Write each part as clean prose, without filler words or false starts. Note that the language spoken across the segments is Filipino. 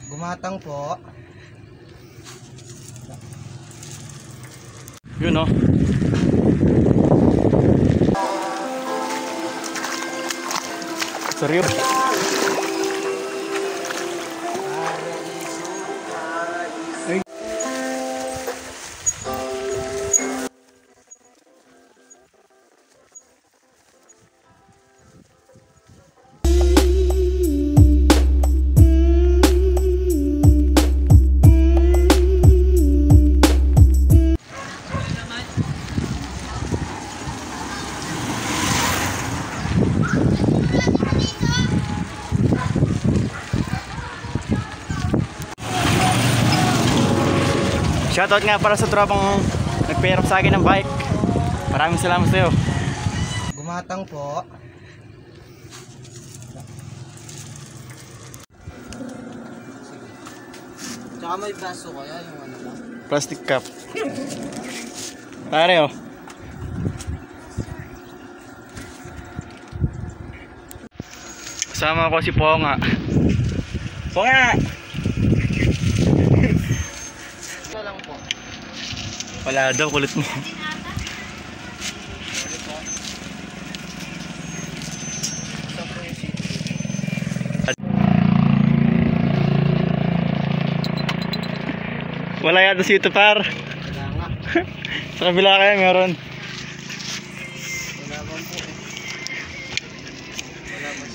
Gumatang po. Yun oh. Seryo. Shoutout nga para sa tropang nagpahirap sa akin ng bike. Maraming salamat sa iyo. Gumatang po. Tsaka may baso kaya yung ano mo? Plastic cup. Pare oh. Kasama ko si Ponga. Ponga! Lang po. Wala daw, kulit mo. Wala yata sito par. Wala nga. Sa kabila kaya meron. Wala man po eh. Wala man.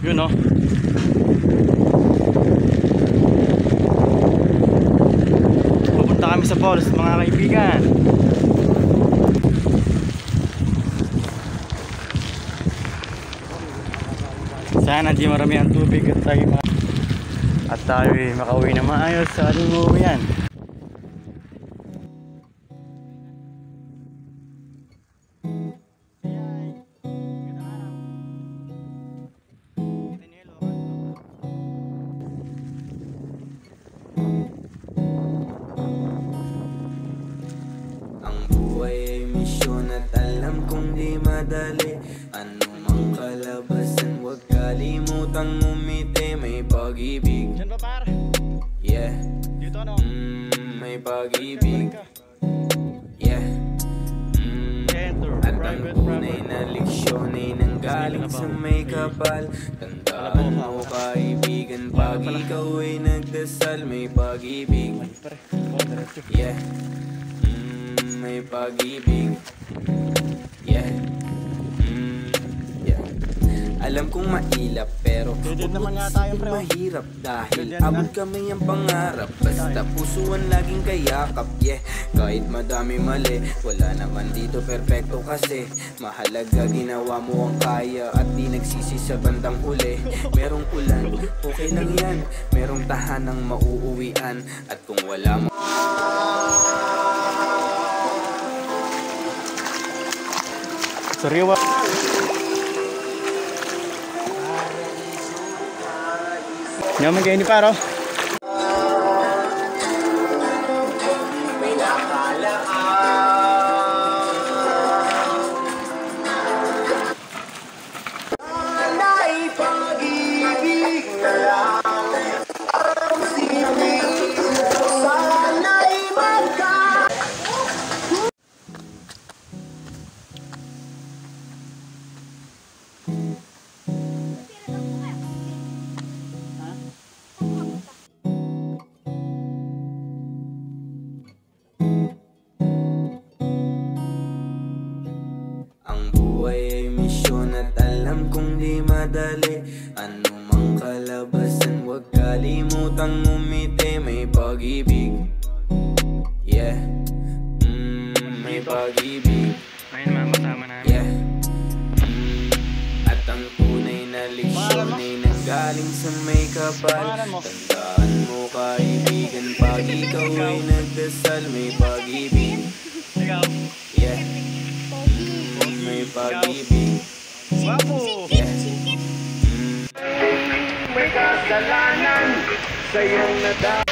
Yun oh. Pupunta kami sa falls mga kaibigan. Sana di marami ang tubig at tayo makauwi na maayos sa ating uuwian. Madali, anumang kalabasan, huwag kalimutang umiti. May pag-ibig. Diyan ba par? Yeah. Dito ano? May pag-ibig. Yeah. At ang tunay na leksyon ay nanggaling sa may kapal. Tandaan mo kaibigan, pag ikaw ay nagdasal, may pag-ibig. Yeah. May pag-ibig. Yeah. Yeah. Alam kong mailap pero huwag mo isipin mahirap. Dahil abot kami ang pangarap. Basta pusuan laging kayakap. Yeah. Kahit madami mali, wala naman dito perfecto kasi mahalaga ginawa mo ang kaya at di nagsisi sa bandang huli. Merong ulan, okay lang yan. Merong tahanang mauuwian. At kung wala mo Sariwa. Naman kayo ni Paro. madali. Anumang kalabasan, huwag kalimutang umiti. May pag-ibig, yeah, may pag-ibig. Ayun mga kasama namin. Yeah. At ang tunay na leksyon ay nanggaling sa may kapal. Tandaan mo kaibigan, pag ikaw ay nagdasal, may pag-ibig. Yeah, may pag-ibig. Yeah. May kasalanan sa iyong nada.